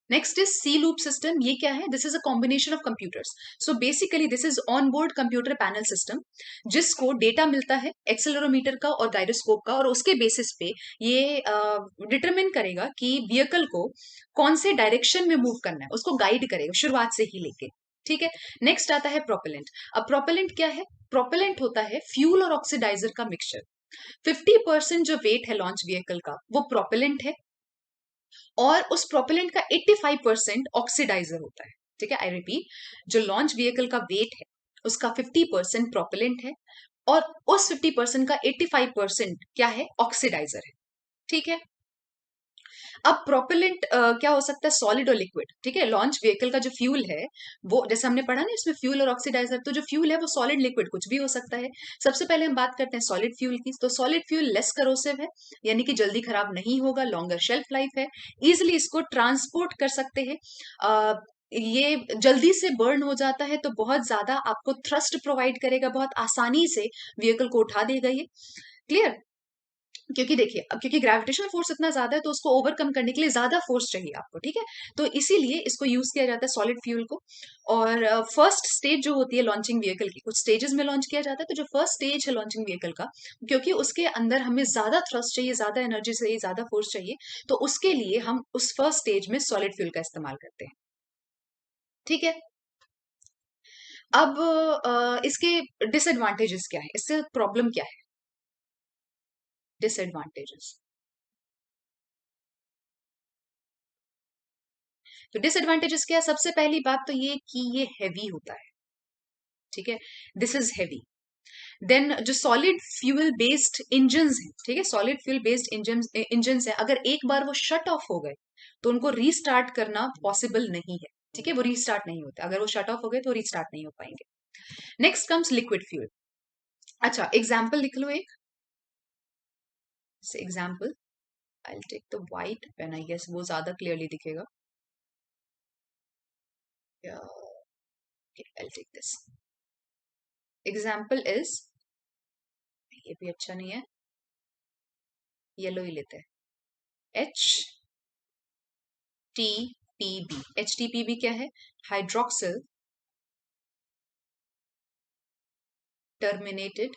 next is C loop system. ये क्या है? This is a combination of computers. So basically this is on board computer panel system, जिसको डेटा मिलता है एक्सेलरोमीटर का और गायरोस्कोप का, और उसके बेसिस पे ये डिटरमिन करेगा कि व्हीकल को कौन से डायरेक्शन में मूव करना है, उसको गाइड करेगा शुरुआत से ही लेके। ठीक है। नेक्स्ट आता है प्रोपेलेंट। अब प्रोपेलेंट क्या है? प्रोपेलेंट होता है फ्यूल और ऑक्सीडाइजर का मिक्सचर। 50% जो वेट है लॉन्च व्हीकल का वो प्रोपेलेंट है, और उस प्रोपेलेंट का 85% ऑक्सीडाइजर होता है। ठीक है, आई रिपीट, जो लॉन्च व्हीकल का वेट है उसका 50% प्रोपेलेंट है, और उस 50% का 85% क्या है? ऑक्सीडाइजर है। ठीक है। अब प्रोपेलेंट क्या हो सकता है? सॉलिड और लिक्विड। ठीक है, लॉन्च व्हीकल का जो फ्यूल है वो जैसे हमने पढ़ा ना इसमें फ्यूल और ऑक्सीडाइजर, तो जो फ्यूल है वो सॉलिड लिक्विड कुछ भी हो सकता है। सबसे पहले हम बात करते हैं सॉलिड फ्यूल की। तो सॉलिड फ्यूल लेस करोसिव है, यानी कि जल्दी खराब नहीं होगा, लॉन्गर शेल्फ लाइफ है, इजिली इसको ट्रांसपोर्ट कर सकते हैं, ये जल्दी से बर्न हो जाता है, तो बहुत ज्यादा आपको थ्रस्ट प्रोवाइड करेगा, बहुत आसानी से व्हीकल को उठा देगा ये। क्लियर? क्योंकि देखिए, अब क्योंकि ग्रेविटेशनल फोर्स इतना ज्यादा है तो उसको ओवरकम करने के लिए ज्यादा फोर्स चाहिए आपको। ठीक है, तो इसीलिए इसको यूज किया जाता है सॉलिड फ्यूल को। और फर्स्ट स्टेज जो होती है लॉन्चिंग व्हीकल की, कुछ स्टेजेस में लॉन्च किया जाता है, तो जो फर्स्ट स्टेज है लॉन्चिंग व्हीकल का, क्योंकि उसके अंदर हमें ज्यादा थ्रस्ट चाहिए, ज्यादा एनर्जी चाहिए, ज्यादा फोर्स चाहिए, तो उसके लिए हम उस फर्स्ट स्टेज में सॉलिड फ्यूल का इस्तेमाल करते हैं। ठीक है। अब इसके डिसएडवांटेजेस क्या है, इससे प्रॉब्लम क्या है? डिसएडवांटेजेस, तो डिसएडवांटेजेस क्या है? सबसे पहली बात तो ये कि ये हैवी होता है। ठीक है, दिस इज हैवी। देन जो सॉलिड फ्यूल बेस्ड इंजन है, ठीक है, सॉलिड फ्यूल बेस्ड इंजन है, अगर एक बार वो शट ऑफ हो गए तो उनको रीस्टार्ट करना पॉसिबल नहीं है। ठीक है, वो रीस्टार्ट नहीं होते, अगर वो शट ऑफ हो गए तो रीस्टार्ट नहीं हो पाएंगे। Next comes liquid fuel. अच्छा, एग्जाम्पल लिख लो एक example. I take the white pen, I guess वो ज्यादा क्लियरली दिखेगा। I take this example is, ये भी अच्छा नहीं है, येलो ही लेते हैं। HTPB। HTPB क्या है? Hydroxyl terminated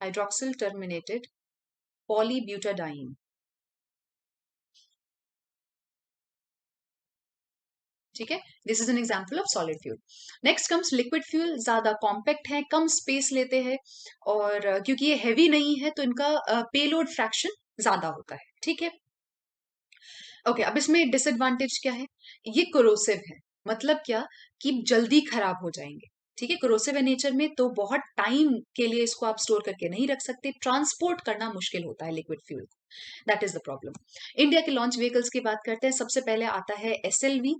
hydroxyl terminated polybutadiene. ठीक है, this is an example of solid fuel. Next comes liquid fuel. ज्यादा कॉम्पैक्ट है, कम स्पेस लेते हैं, और क्योंकि ये हैवी नहीं है तो इनका पेलोड फ्रैक्शन ज्यादा होता है। ठीक है। ओके, अब इसमें डिसएडवांटेज क्या है? ये कोरोसिव है। मतलब क्या? कि जल्दी खराब हो जाएंगे। ठीक है, कोरोसिव है नेचर में, तो बहुत टाइम के लिए इसको आप स्टोर करके नहीं रख सकते, ट्रांसपोर्ट करना मुश्किल होता है liquid fuel. That is the problem. India के लॉन्च व्हीकल्स की बात करते हैं। सबसे पहले आता है SLV।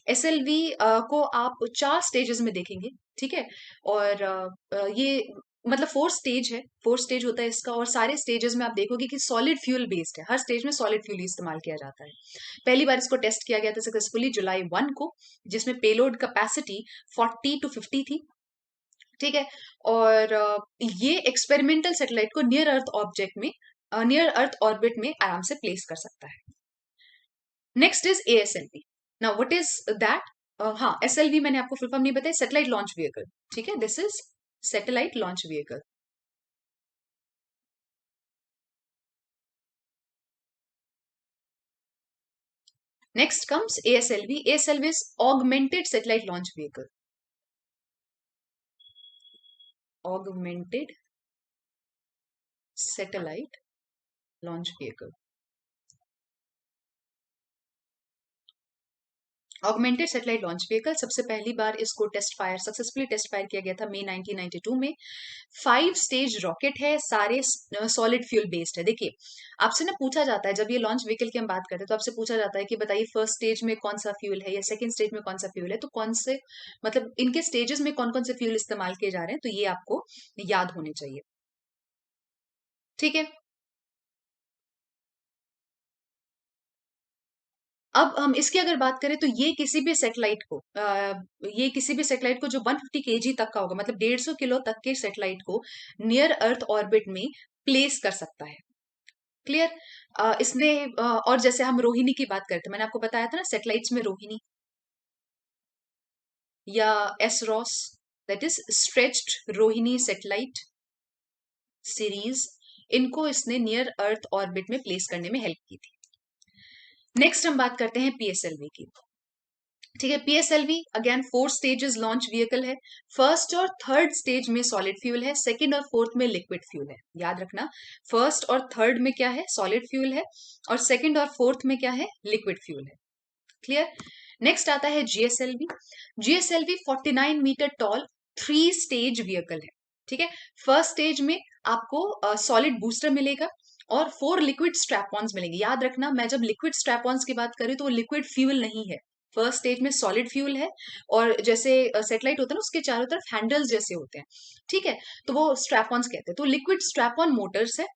SLV को आप 4 स्टेजेस में देखेंगे। ठीक है, और ये मतलब 4 स्टेज है, 4 स्टेज होता है इसका, और सारे स्टेजेस में आप देखोगे कि सॉलिड फ्यूल बेस्ड है, हर स्टेज में सॉलिड फ्यूल इस्तेमाल किया जाता है। पहली बार इसको टेस्ट किया गया था सक्सेसफुली जुलाई 1 को, जिसमें पेलोड कैपेसिटी 40 to 50 थी। ठीक है, और ये एक्सपेरिमेंटल सैटेलाइट को नियर अर्थ ऑर्बिट में आराम से प्लेस कर सकता है। Next is ASLV। Now what is that? हाँ, SLV मैंने आपको फुल फॉर्म नहीं बताया, सैटेलाइट लॉन्च व्हीकल। ठीक है, this is satellite launch vehicle. Next comes ASLV। ASLV is augmented satellite launch vehicle। Augmented satellite launch vehicle। Augmented satellite launch vehicle, सबसे पहली बार इसको सक्सेसफुली टेस्ट फायर किया गया था मई 1992 में। 5 स्टेज रॉकेट है, सारे सॉलिड फ्यूल बेस्ड है। देखिए, आपसे ना पूछा जाता है जब ये लॉन्च व्हीकल की हम बात करते हैं, तो आपसे पूछा जाता है कि बताइए फर्स्ट स्टेज में कौन सा फ्यूल है या सेकंड स्टेज में कौन सा फ्यूल है, तो कौन से, मतलब इनके स्टेजेस में कौन कौन से फ्यूल इस्तेमाल किए जा रहे हैं, तो ये आपको याद होने चाहिए। ठीक है, अब हम इसकी अगर बात करें तो ये किसी भी सैटेलाइट को जो 150 kg तक का होगा, मतलब 150 किलो तक के सैटेलाइट को नियर अर्थ ऑर्बिट में प्लेस कर सकता है। क्लियर? इसमें और जैसे हम रोहिणी की बात करते हैं, मैंने आपको बताया था ना सैटेलाइट्स में रोहिणी या SROSS, that is stretched Rohini satellite series, इनको इसने नियर अर्थ ऑर्बिट में प्लेस करने में हेल्प की थी। नेक्स्ट हम बात करते हैं PSLV की। ठीक है। PSLV again 4 stages launch vehicle है। फर्स्ट और थर्ड स्टेज में सॉलिड फ्यूल है, सेकंड और फोर्थ में लिक्विड फ्यूल है। याद रखना, फर्स्ट और थर्ड में क्या है, सॉलिड फ्यूल है, और सेकंड और फोर्थ में क्या है, लिक्विड फ्यूल है। क्लियर। नेक्स्ट आता है GSLV. GSLV 49 metre tall 3 stage vehicle है। ठीक है। फर्स्ट स्टेज में आपको सॉलिड बूस्टर मिलेगा और 4 लिक्विड स्ट्रैप-ऑन्स मिलेंगे। याद रखना, मैं जब लिक्विड स्ट्रैप-ऑन्स की बात करी तो वो लिक्विड फ्यूल नहीं है। फर्स्ट स्टेज में सॉलिड फ्यूल है, और जैसे सेटेलाइट होता है ना, उसके चारों तरफ हैंडल्स जैसे होते हैं। ठीक है, तो वो स्ट्रैप-ऑन्स कहते हैं। तो लिक्विड स्ट्रैप-ऑन मोटर्स है,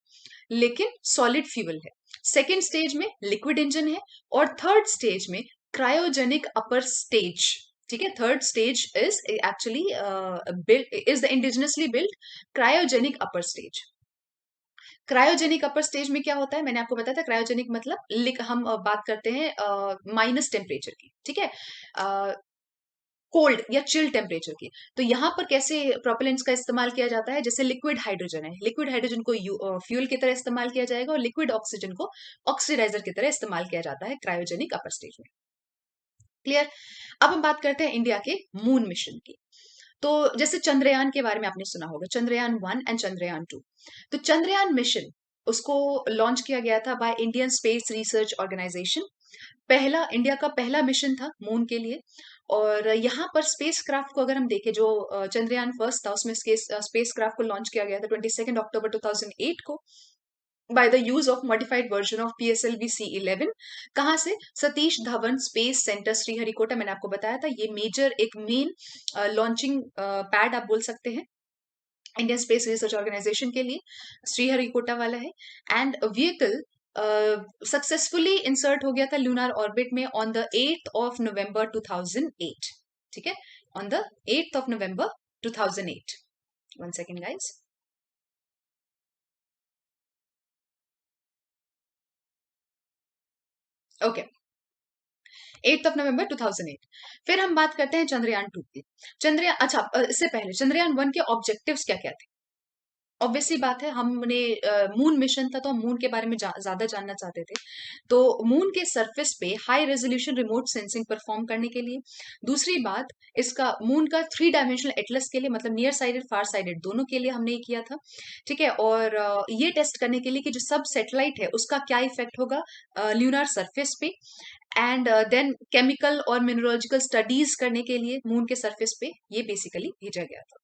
लेकिन सॉलिड फ्यूल है। सेकेंड स्टेज में लिक्विड इंजन है, और थर्ड स्टेज में क्रायोजेनिक अपर स्टेज। ठीक है, third stage is actually build, is the indigenously build cryogenic upper stage. Cryogenic upper stage में क्या होता है, मैंने आपको बताया था, क्रायोजेनिक मतलब हम बात करते हैं माइनस टेम्परेचर की। ठीक है, कोल्ड या चिल टेम्परेचर की। तो यहाँ पर कैसे प्रोपेलेंट्स का इस्तेमाल किया जाता है, जैसे लिक्विड हाइड्रोजन है, लिक्विड हाइड्रोजन को फ्यूल की तरह इस्तेमाल किया जाएगा, और लिक्विड ऑक्सीजन को ऑक्सीडाइजर की तरह इस्तेमाल किया जाता है क्रायोजेनिक अपर स्टेज में। क्लियर। अब हम बात करते हैं इंडिया के मून मिशन की। तो जैसे चंद्रयान के बारे में आपने सुना होगा, चंद्रयान 1 एंड चंद्रयान 2। तो चंद्रयान मिशन, उसको लॉन्च किया गया था by Indian space research organisation. पहला, इंडिया का पहला मिशन था मून के लिए। और यहाँ पर स्पेस क्राफ्ट को अगर हम देखें, जो चंद्रयान फर्स्ट था, उसमें स्पेस क्राफ्ट को लॉन्च किया गया था 22 अक्टूबर 2008 को, by the use of modified version of PSLV C11। कहाँ से, सतीश धवन स्पेस सेंटर श्रीहरिकोटा। मैंने आपको बताया था, ये मेजर एक मेन लॉन्चिंग पैड आप बोल सकते हैं इंडियन स्पेस रिसर्च ऑर्गेनाइजेशन के लिए, श्रीहरिकोटा वाला है। एंड व्हीकल सक्सेसफुली इंसर्ट हो गया था लूनार ऑर्बिट में ऑन द 8 November 2008। ठीक है, on the 8 November 2008। One second guys. Okay, 8 November 2008। फिर हम बात करते हैं चंद्रयान 2 की। चंद्रयान, अच्छा इससे पहले चंद्रयान 1 के ऑब्जेक्टिव्स क्या क्या थे। ऑब्वियसली बात है, हमने मून मिशन था तो हम मून के बारे में ज्यादा जानना चाहते थे। तो मून के सरफेस पे high resolution remote sensing perform करने के लिए। दूसरी बात, इसका मून का 3 डायमेंशनल एटलस के लिए, मतलब नियर साइडेड फार साइडेड दोनों के लिए हमने ये किया था। ठीक है, और ये टेस्ट करने के लिए कि जो सब सेटेलाइट है उसका क्या इफेक्ट होगा ल्यूनार सरफेस पे। एंड देन केमिकल और मिनरोलॉजिकल स्टडीज करने के लिए मून के सरफेस पे ये बेसिकली भेजा गया था।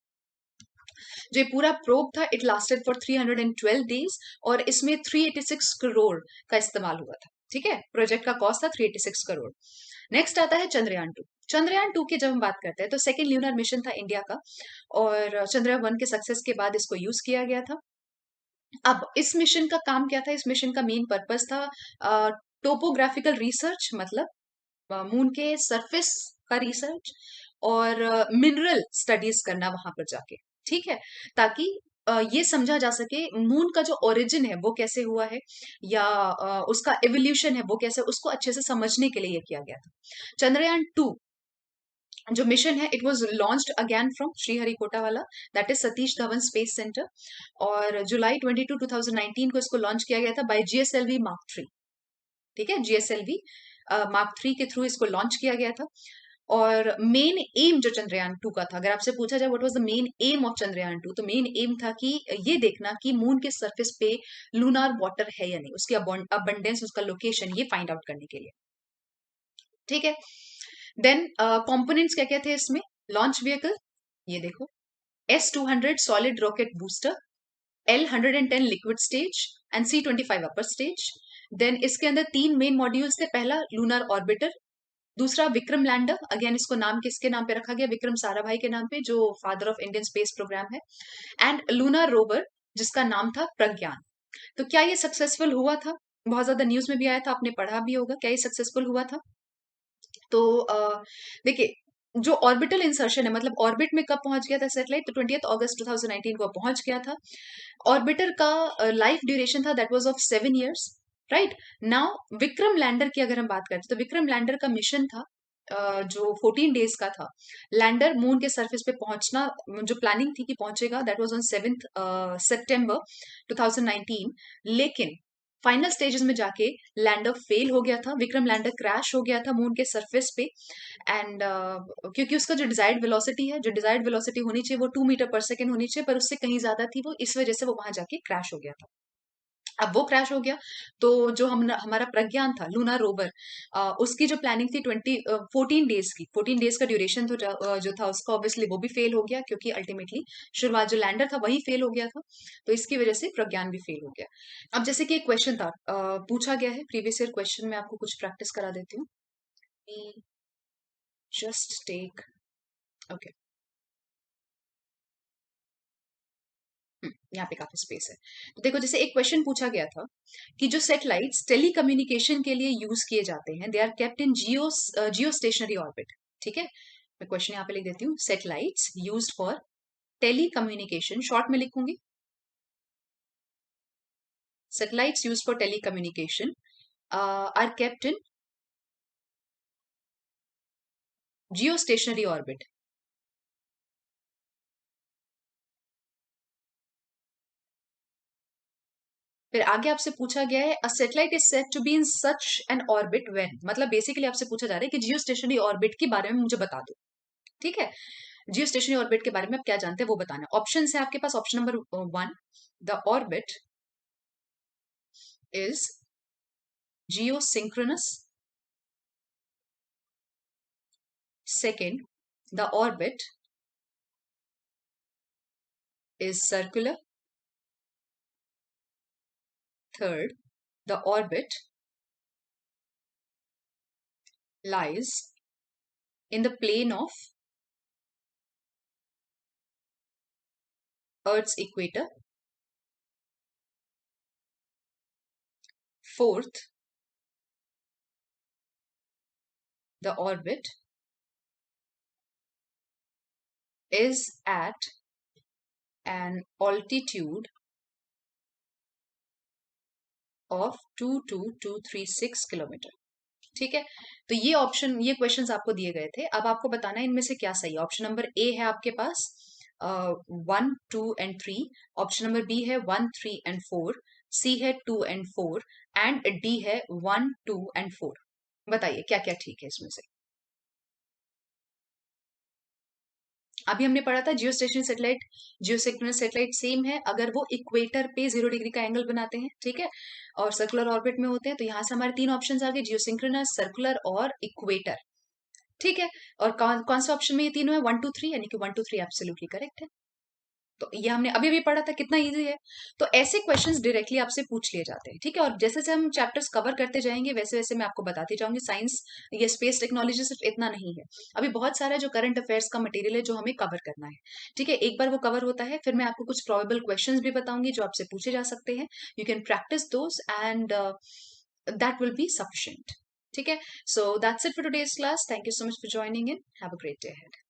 जो पूरा प्रोब था, इट लास्टेड फॉर 312 डेज, और इसमें 386 करोड़ का इस्तेमाल हुआ था। ठीक है, प्रोजेक्ट का कॉस्ट था 386 करोड़। नेक्स्ट आता है चंद्रयान 2। चंद्रयान 2 की जब हम बात करते हैं तो सेकेंड ल्यूनर मिशन था इंडिया का, और चंद्रयान 1 के सक्सेस के बाद इसको यूज किया गया था। अब इस मिशन का काम क्या था, इस मिशन का मेन पर्पस था टोपोग्राफिकल रिसर्च, मतलब मून के सरफेस का रिसर्च, और मिनरल स्टडीज करना वहां पर जाके। ठीक है, ताकि ये समझा जा सके मून का जो ओरिजिन है वो कैसे हुआ है, या उसका एवोल्यूशन है वो कैसे, उसको अच्छे से समझने के लिए ये किया गया था। चंद्रयान 2 जो मिशन है, it was launched again from Sriharikota वाला, that is Satish Dhawan space centre. और जुलाई 22 2019 को इसको लॉन्च किया गया था बाय जीएसएलवी Mark 3। ठीक है, जीएसएलवी Mark 3 के थ्रू इसको लॉन्च किया गया था। और मेन एम जो चंद्रयान 2 का था, अगर आपसे पूछा जाए what was the main M of Chandrayaan 2, तो मेन एम था कि ये देखना कि मून के सरफेस पे लूनार वाटर है या नहीं, उसकी अबंडेंस, उसका लोकेशन, ये फाइंड आउट करने के लिए। ठीक है, देन कंपोनेंट्स क्या क्या थे इसमें, लॉन्च व्हीकल, ये देखो, S200 solid rocket booster, L110 liquid stage, and C25 upper stage. Then इसके अंदर 3 मेन मॉड्यूल्स थे। पहला लूनर ऑर्बिटर, दूसरा विक्रम लैंडर, अगेन इसको नाम किसके नाम पे रखा गया, विक्रम साराभाई के नाम पे, जो father of Indian space programme है। एंड लूनर रोवर, जिसका नाम था प्रज्ञान। तो क्या ये सक्सेसफुल हुआ था, बहुत ज्यादा न्यूज में भी आया था, आपने पढ़ा भी होगा, क्या ये सक्सेसफुल हुआ था। तो देखिए, जो ऑर्बिटल इंसर्शन है, मतलब ऑर्बिट में कब पहुंच गया था सेटेलाइट, तो 20 अगस्त 2019 को पहुंच गया था। ऑर्बिटर का लाइफ ड्यूरेशन था, that was of 7 years। Right now Vikram lander की अगर हम बात करें, तो विक्रम लैंडर का मिशन था जो 14 डेज का था। लैंडर मून के सरफेस पे पहुंचना, जो प्लानिंग थी कि पहुंचेगा, दैट वाज ऑन 7 September 2019। लेकिन फाइनल स्टेजेस में जाके लैंडर फेल हो गया था, विक्रम लैंडर क्रैश हो गया था मून के सरफेस पे। एंड क्योंकि उसका जो डिजायर्ड वेलोसिटी है, जो डिजायर्ड वेलोसिटी होनी चाहिए वो 2 मीटर पर सेकेंड होनी चाहिए, पर उससे कहीं ज्यादा थी वो, इस वजह से वो वहां जाके क्रैश हो गया था। अब वो क्रैश हो गया, तो जो हम हमारा प्रज्ञान था लूना रोवर, उसकी जो प्लानिंग थी 14 डेज की, 14 डेज का ड्यूरेशन जो था उसका, ऑब्वियसली वो भी फेल हो गया, क्योंकि अल्टीमेटली शुरुआत जो लैंडर था वही फेल हो गया था, तो इसकी वजह से प्रज्ञान भी फेल हो गया। अब जैसे कि एक क्वेश्चन था, पूछा गया है प्रीवियस ईयर क्वेश्चन में, आपको कुछ प्रैक्टिस करा देती हूँ। जस्ट टेक, ओके, यहाँ पे काफी स्पेस है। तो देखो, जैसे एक क्वेश्चन पूछा गया था कि जो सैटेलाइट्स टेलीकम्युनिकेशन के लिए यूज किए जाते हैं, they are kept in geostationary orbit. ठीक है, मैं क्वेश्चन यहाँ पे लिख देती हूँ, satellites used for telecommunication, short में लिखूंगी, satellites used for telecommunication are kept in geostationary orbit. फिर आगे आपसे पूछा गया है, a satellite is said to be in such an orbit when, मतलब बेसिकली आपसे पूछा जा रहा है कि जियो स्टेशनरी ऑर्बिट के बारे में मुझे बता दो। ठीक है, जियो स्टेशनरी ऑर्बिट के बारे में आप क्या जानते हैं वो बताना। ऑप्शन है आपके पास, option number 1, the orbit is geosynchronous. Second, the orbit is circular. Third, the orbit lies in the plane of Earth's equator. Fourth, the orbit is at an altitude of 22236 kilometre. ठीक है, तो ये option, ये questions आपको दिए गए थे, अब आपको बताना है इनमें से क्या सही है। ऑप्शन नंबर ए है आपके पास 1, 2 एंड 3, ऑप्शन नंबर बी है 1, 3 एंड 4, सी है 2 एंड 4, एंड डी है 1, 2 एंड 4। बताइए क्या क्या ठीक है इसमें से। अभी हमने पढ़ा था जियो stationery satellite, geosynchronous satellite same है अगर वो इक्वेटर पे 0 डिग्री का एंगल बनाते हैं, ठीक है, और सर्कुलर ऑर्बिट में होते हैं। तो यहाँ से हमारे 3 ऑप्शंस आ गए, जियोसिंक्रोनस, सर्कुलर और इक्वेटर। ठीक है, और कौन कौन से ऑप्शन में ये तीनों है, 1, 2, 3, यानी कि 1, 2, 3 एब्सोल्युटली करेक्ट है। तो ये हमने अभी भी पढ़ा था, कितना इजी है। तो ऐसे क्वेश्चंस डायरेक्टली आपसे पूछ लिए जाते हैं। ठीक है, और जैसे जैसे हम चैप्टर्स कवर करते जाएंगे वैसे वैसे मैं आपको बताती जाऊंगी। साइंस या स्पेस टेक्नोलॉजी सिर्फ इतना नहीं है, अभी बहुत सारा जो करंट अफेयर्स का मटेरियल है जो हमें कवर करना है। ठीक है, एक बार वो कवर होता है फिर मैं आपको कुछ प्रोबेबल क्वेश्चंस भी बताऊंगी जो आपसे पूछे जा सकते हैं। You can practice those and that will be sufficient. ठीक है, so that's it for today's class. Thank you so much for joining in, have a great day ahead.